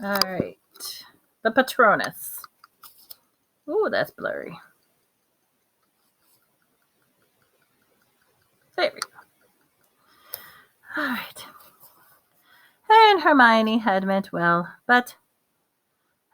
All right. The Patronus. Ooh, that's blurry. There we go. All right. Harry and Hermione had meant well,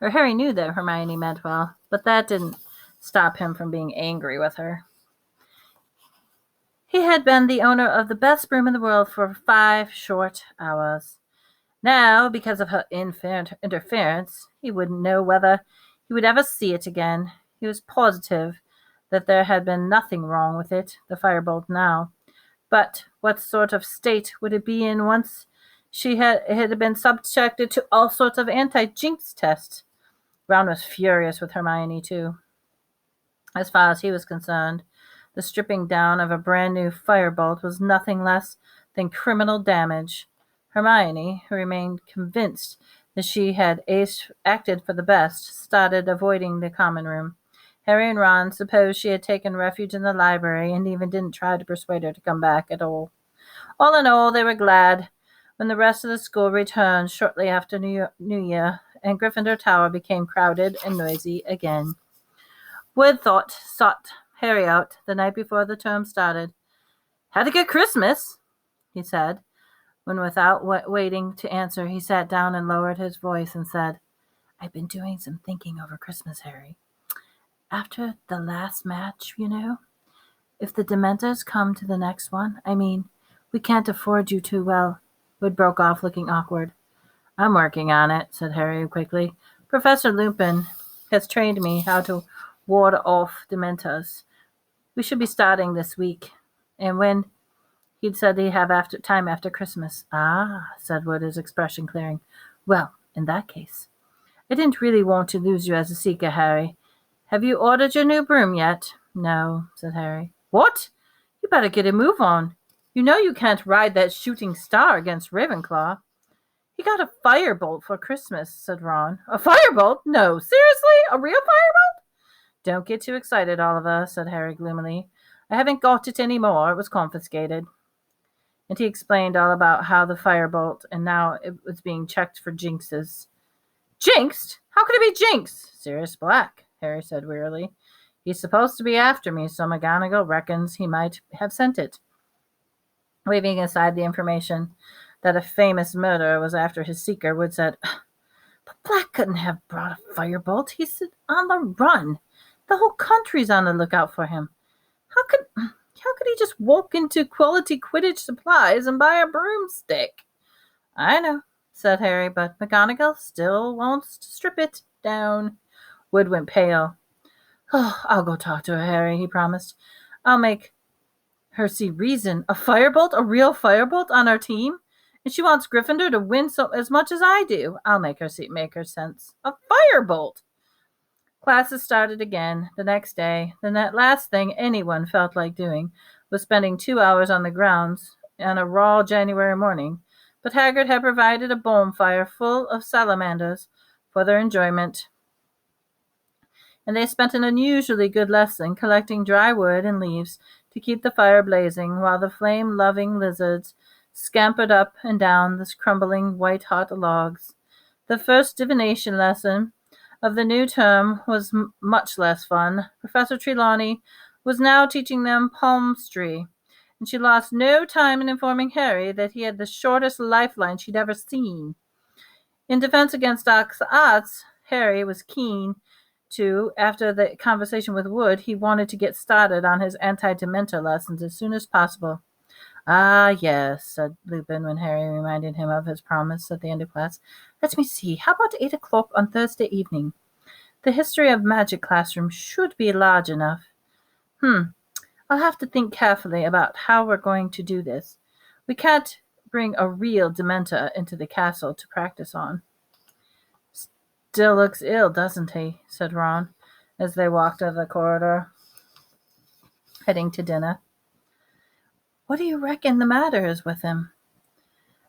Harry knew that Hermione meant well, but that didn't stop him from being angry with her. He had been the owner of the best broom in the world for 5 short hours. Now, because of her interference, he wouldn't know whether he would ever see it again. He was positive that there had been nothing wrong with it, the firebolt now. But what sort of state would it be in once it had been subjected to all sorts of anti-jinx tests? Ron was furious with Hermione, too. As far as he was concerned, the stripping down of a brand new firebolt was nothing less than criminal damage. Hermione, who remained convinced that she had acted for the best, started avoiding the common room. Harry and Ron supposed she had taken refuge in the library and even didn't try to persuade her to come back at all. All in all, they were glad when the rest of the school returned shortly after New Year, and Gryffindor Tower became crowded and noisy again. Wood sought Harry out the night before the term started. "Had a good Christmas," he said, when without waiting to answer, he sat down and lowered his voice and said, "I've been doing some thinking over Christmas, Harry. After the last match, if the Dementors come to the next one, we can't afford you to, Wood broke off, looking awkward. "I'm working on it," said Harry quickly. "Professor Lupin has trained me how to ward off Dementors. We should be starting this week." And when he'd said he'd have time after Christmas. "Ah," said Wood, his expression clearing. "Well, in that case, I didn't really want to lose you as a seeker, Harry. Have you ordered your new broom yet?" "No," said Harry. "What? You better get a move on. You know you can't ride that shooting star against Ravenclaw." "He got a firebolt for Christmas," said Ron. "A firebolt? No, seriously? A real firebolt?" "Don't get too excited, Oliver," said Harry gloomily. "I haven't got it any more. It was confiscated." And he explained all about how the firebolt, and now it was being checked for jinxes. "Jinxed? How could it be jinxed?" "Sirius Black," Harry said wearily. "He's supposed to be after me, so McGonagall reckons he might have sent it." Waving aside the information that a famous murderer was after his seeker, Wood said, "But Black couldn't have brought a firebolt. He's on the run. The whole country's on the lookout for him. How could he just walk into Quality Quidditch Supplies and buy a broomstick?" "I know," said Harry, "but McGonagall still wants to strip it down." Wood went pale. "Oh, I'll go talk to her, Harry," he promised. "I'll make her see reason. A firebolt, a real firebolt on our team? And she wants Gryffindor to win as much as I do. I'll make her sense. A firebolt!" Classes started again the next day. The last thing anyone felt like doing was spending 2 hours on the grounds on a raw January morning, but Hagrid had provided a bonfire full of salamanders for their enjoyment, and they spent an unusually good lesson collecting dry wood and leaves to keep the fire blazing, while the flame-loving lizards scampered up and down the crumbling white-hot logs. The first divination lesson of the new term was much less fun. Professor Trelawney was now teaching them palmistry, and she lost no time in informing Harry that he had the shortest lifeline she'd ever seen. In defense against dark arts, Harry was keen to, after the conversation with Wood, he wanted to get started on his anti-Dementor lessons as soon as possible. "Ah, yes," said Lupin when Harry reminded him of his promise at the end of class. "Let me see. How about 8 o'clock on Thursday evening? The History of Magic classroom should be large enough. I'll have to think carefully about how we're going to do this. We can't bring a real Dementor into the castle to practice on." "Still looks ill, doesn't he?" said Ron, as they walked up the corridor, heading to dinner. "What do you reckon the matter is with him?"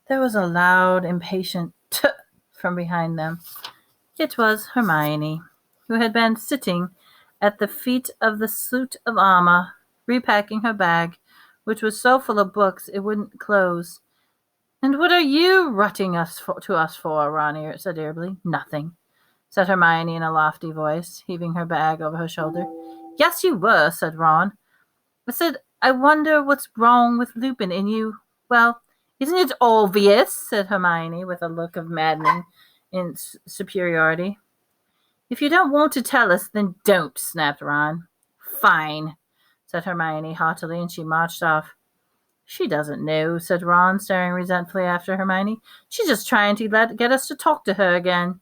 There was a loud, impatient "Tut!" from behind them. It was Hermione, who had been sitting at the feet of the suit of armor, repacking her bag, which was so full of books it wouldn't close. And what are you rutting to us for, Ron said irritably. Nothing, said Hermione in a lofty voice, heaving her bag over her shoulder. Yes, you were, said Ron. I said, I wonder what's wrong with Lupin and you. Well, isn't it obvious, said Hermione with a look of maddening superiority. If you don't want to tell us, then don't, snapped Ron. Fine, said Hermione haughtily, and she marched off. She doesn't know, said Ron, staring resentfully after Hermione. She's just trying to get us to talk to her again.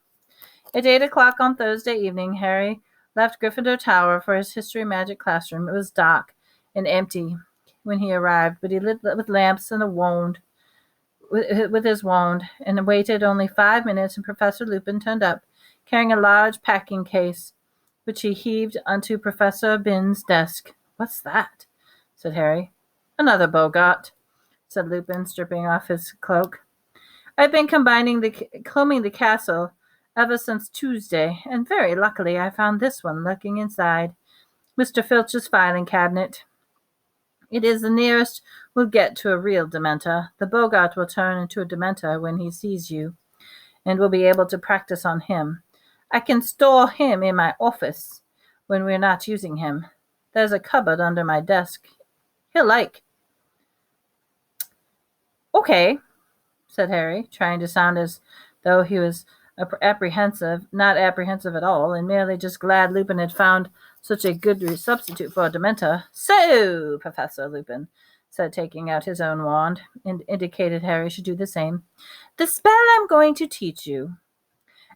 At 8 o'clock on Thursday evening, Harry left Gryffindor Tower for his history magic classroom. It was dark and empty when he arrived, but he lit with lamps and with his wand, and waited only 5 minutes, and Professor Lupin turned up, carrying a large packing case, which he heaved onto Professor Binns' desk. What's that? Said Harry. Another Bogart, said Lupin, stripping off his cloak. I've been combing the castle ever since Tuesday, and very luckily I found this one lurking inside Mr. Filch's filing cabinet. It is the nearest we'll get to a real Dementor. The Bogart will turn into a Dementor when he sees you, and we'll be able to practice on him. I can store him in my office when we're not using him. There's a cupboard under my desk. He'll like. Okay, said Harry, trying to sound as though he was not apprehensive at all, and merely just glad Lupin had found such a good substitute for a Dementor. So, Professor Lupin said, taking out his own wand, and indicated Harry should do the same. The spell I'm going to teach you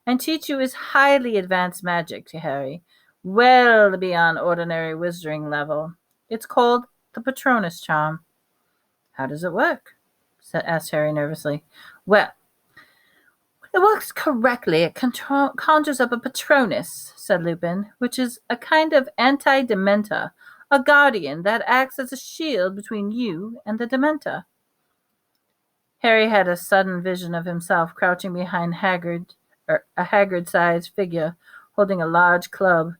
is highly advanced magic to Harry, well beyond ordinary wizarding level. It's called the Patronus Charm. How does it work? Asked Harry nervously. Well, it works correctly. It conjures up a Patronus, said Lupin, which is a kind of anti-Dementor, a guardian that acts as a shield between you and the Dementor. Harry had a sudden vision of himself crouching behind a haggard-sized figure holding a large club.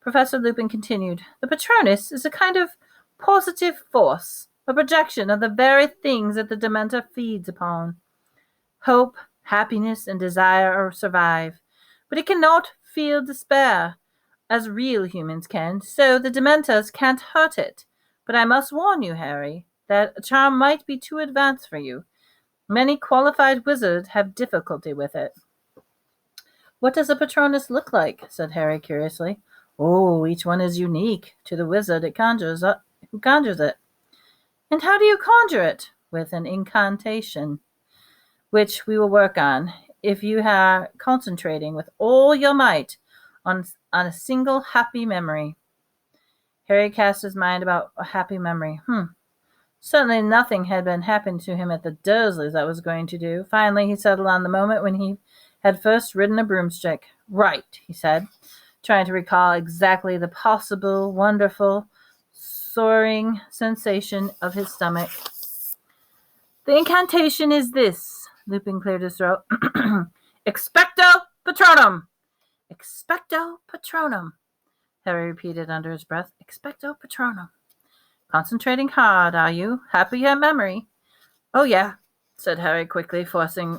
Professor Lupin continued, The Patronus is a kind of positive force, a projection of the very things that the Dementor feeds upon. Hope, happiness, and desire survive, but it cannot feel despair, as real humans can, so the Dementors can't hurt it. But I must warn you, Harry, that a charm might be too advanced for you. Many qualified wizards have difficulty with it. What does a Patronus look like? Said Harry curiously. Oh, each one is unique to the wizard who conjures it. And how do you conjure it? With an incantation, which we will work on if you are concentrating with all your might on a single happy memory. Harry cast his mind about a happy memory. Certainly nothing had been happening to him at the Dursleys that was going to do. Finally, he settled on the moment when he had first ridden a broomstick. Right, he said, trying to recall exactly the possible, wonderful, soaring sensation of his stomach. The incantation is this. Lupin cleared his throat. Expecto Patronum! Expecto Patronum, Harry repeated under his breath. Expecto Patronum. Concentrating hard, are you? Happy your memory? Oh, yeah, said Harry quickly, forcing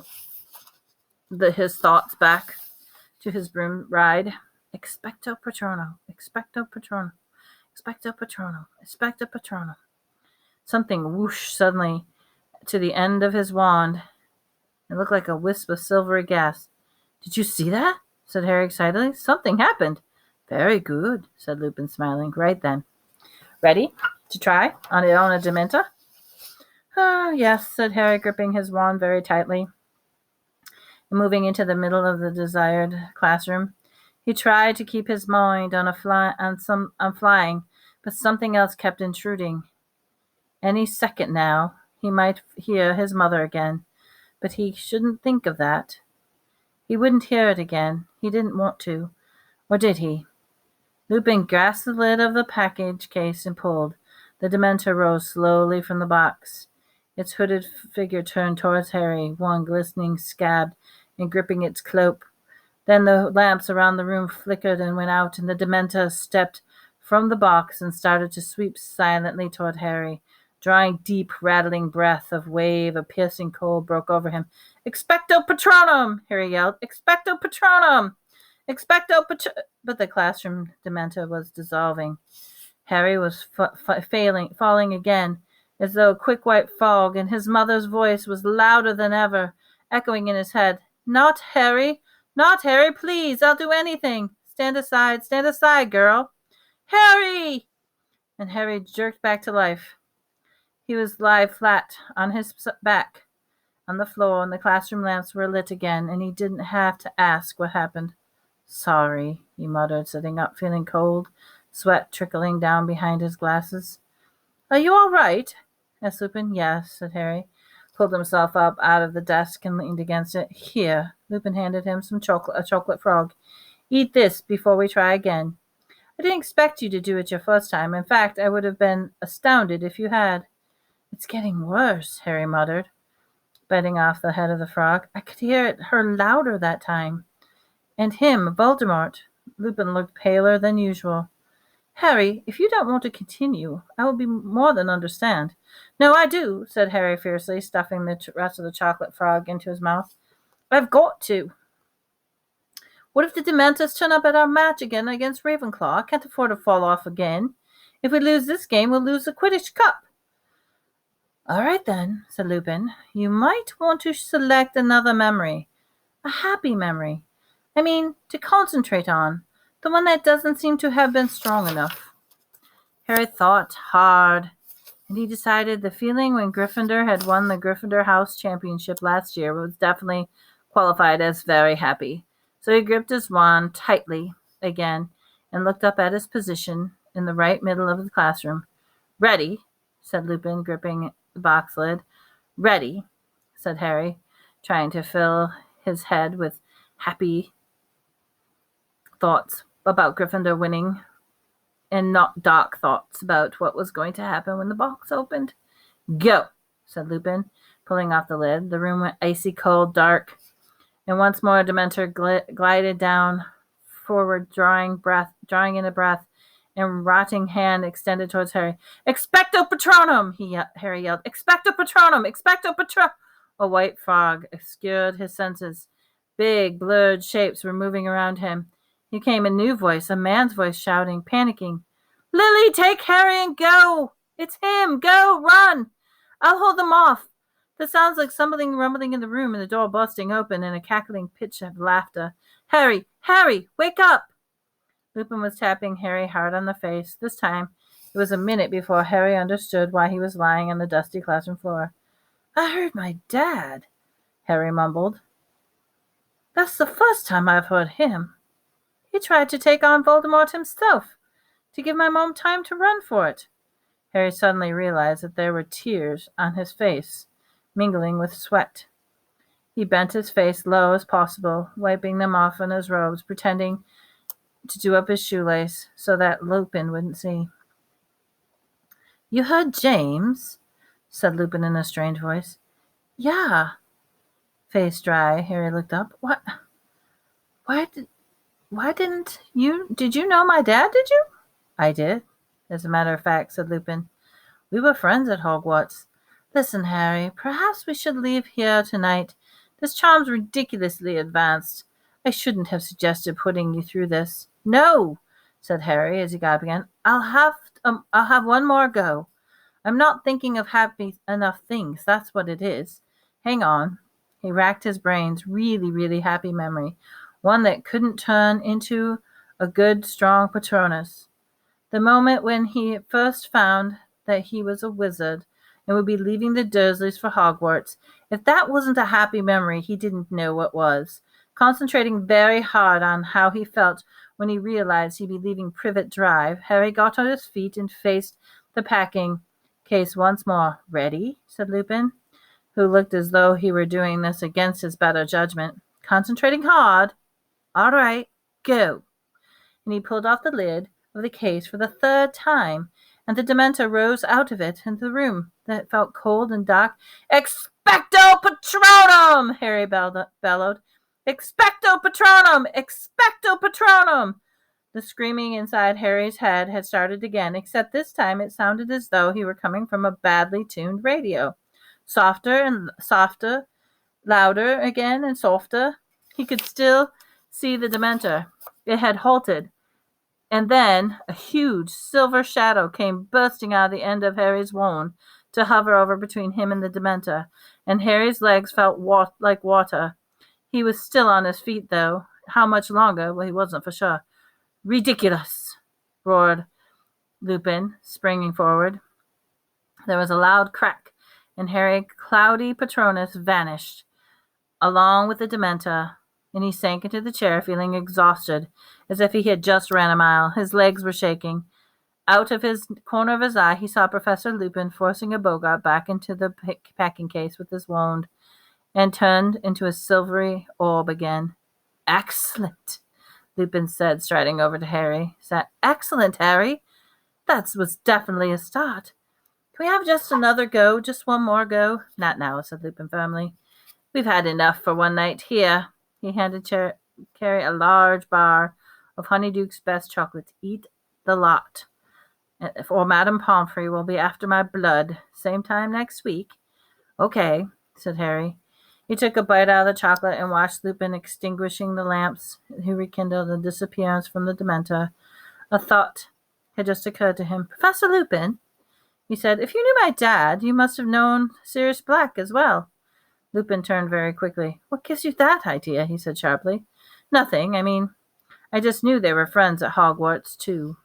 his thoughts back to his broom ride. Expecto Patronum, Expecto Patronum, Expecto Patronum, Expecto Patronum. Something whooshed suddenly to the end of his wand. It looked like a wisp of silvery gas. Did you see that? Said Harry excitedly. Something happened. Very good, said Lupin, smiling. Right then. Ready to try on a Dementor? Yes, said Harry, gripping his wand very tightly and moving into the middle of the desired classroom. He tried to keep his mind on flying, but something else kept intruding. Any second now, he might hear his mother again, but he shouldn't think of that. He wouldn't hear it again. He didn't want to. Or did he? Lupin grasped the lid of the package case and pulled. The Dementor rose slowly from the box. Its hooded figure turned towards Harry, one glistening scab, and gripping its cloak. Then the lamps around the room flickered and went out, and the Dementor stepped from the box and started to sweep silently toward Harry, Drawing deep, rattling breath, a wave of piercing cold broke over him. "Expecto Patronum!" Harry yelled. "Expecto Patronum! Expecto Patronum!" But the classroom dementor was dissolving. Harry was falling again, as though a quick white fog, and his mother's voice was louder than ever, echoing in his head. "Not Harry! Not Harry! Please, I'll do anything! Stand aside, girl! Harry!" And Harry jerked back to life. He was lying flat on his back on the floor, and the classroom lamps were lit again, and he didn't have to ask what happened. "Sorry," he muttered, sitting up, feeling cold, sweat trickling down behind his glasses. "Are you all right?" asked Lupin. "Yes," said Harry, pulled himself up out of the desk and leaned against it. "Here." Lupin handed him a chocolate frog. "Eat this before we try again. I didn't expect you to do it your first time. In fact, I would have been astounded if you had." "It's getting worse," Harry muttered, biting off the head of the frog. "I could hear her louder that time. And him, Voldemort." Lupin looked paler than usual. "Harry, if you don't want to continue, I will be more than understand." "No, I do," said Harry fiercely, stuffing the rest of the chocolate frog into his mouth. "I've got to. What if the Dementors turn up at our match again against Ravenclaw? I can't afford to fall off again. If we lose this game, we'll lose the Quidditch Cup." "All right, then," said Lupin. "You might want to select another memory. A happy memory. I mean, to concentrate on. The one that doesn't seem to have been strong enough." Harry thought hard, and he decided the feeling when Gryffindor had won the Gryffindor House Championship last year was definitely qualified as very happy. So he gripped his wand tightly again and looked up at his position in the right middle of the classroom. "Ready," said Lupin, gripping the box lid. "Ready," said Harry, trying to fill his head with happy thoughts about Gryffindor winning and not dark thoughts about what was going to happen when the box opened. "Go," said Lupin, pulling off the lid. The room went icy cold, dark, and once more Dementor glided down forward, drawing in a breath, and rotting hand extended towards Harry. "Expecto Patronum!" Harry yelled. "Expecto Patronum! Expecto Patronum!" A white fog obscured his senses. Big, blurred shapes were moving around him. Here came a new voice, a man's voice, shouting, panicking. "Lily, take Harry and go! It's him! Go! Run! I'll hold them off!" There sounds like something rumbling in the room and the door busting open in a cackling pitch of laughter. "Harry! Harry! Wake up!" Lupin was tapping Harry hard on the face. This time, it was a minute before Harry understood why he was lying on the dusty classroom floor. "I heard my dad," Harry mumbled. "That's the first time I've heard him. He tried to take on Voldemort himself, to give my mom time to run for it." Harry suddenly realized that there were tears on his face, mingling with sweat. He bent his face low as possible, wiping them off on his robes, pretending to do up his shoelace so that Lupin wouldn't see. "You heard James?" said Lupin in a strange voice. "Yeah." Face dry, Harry looked up. "What? Why didn't you? Did you know my dad, did you?" "I did, as a matter of fact," said Lupin. "We were friends at Hogwarts. Listen, Harry, perhaps we should leave here tonight. This charm's ridiculously advanced. I shouldn't have suggested putting you through this." "No," said Harry as he got up again. I'll have one more go. I'm not thinking of happy enough things. That's what it is. Hang on." He racked his brains. Really, really happy memory. One that couldn't turn into a good, strong Patronus. The moment when he first found that he was a wizard and would be leaving the Dursleys for Hogwarts. If that wasn't a happy memory, he didn't know what was. Concentrating very hard on how he felt when he realized he'd be leaving Privet Drive, Harry got on his feet and faced the packing case once more. "Ready?" said Lupin, who looked as though he were doing this against his better judgment. "Concentrating hard. All right, go." And he pulled off the lid of the case for the third time, and the Dementor rose out of it into the room that felt cold and dark. "Expecto Patronum!" Harry bellowed. "Expecto Patronum! Expecto Patronum!" The screaming inside Harry's head had started again, except this time it sounded as though he were coming from a badly tuned radio. Softer and softer, louder again and softer. He could still see the Dementor. It had halted, and then a huge silver shadow came bursting out of the end of Harry's wand to hover over between him and the Dementor, and Harry's legs felt like water. He was still on his feet, though. How much longer? Well, he wasn't for sure. Ridiculous! Roared Lupin, springing forward. There was a loud crack, and Harry Cloudy Patronus vanished, along with the Dementor, and he sank into the chair, feeling exhausted, as if he had just ran a mile. His legs were shaking. Out of his corner of his eye, he saw Professor Lupin forcing a Bogart back into the packing case with his wand, and turned into a silvery orb again. Excellent, Lupin said, striding over to Harry. Excellent, Harry. That was definitely a start. Can we have just another go? Just one more go? Not now, said Lupin firmly. We've had enough for one night. Here. He handed Carrie a large bar of Honeyduke's best chocolate. Eat the lot, or Madame Pomfrey will be after my blood. Same time next week. Okay, said Harry. He took a bite out of the chocolate and watched Lupin extinguishing the lamps who rekindled the disappearance from the Dementor. A thought had just occurred to him. Professor Lupin, he said, if you knew my dad, you must have known Sirius Black as well. Lupin turned very quickly. What gives you that idea? He said sharply. Nothing. I just knew they were friends at Hogwarts, too.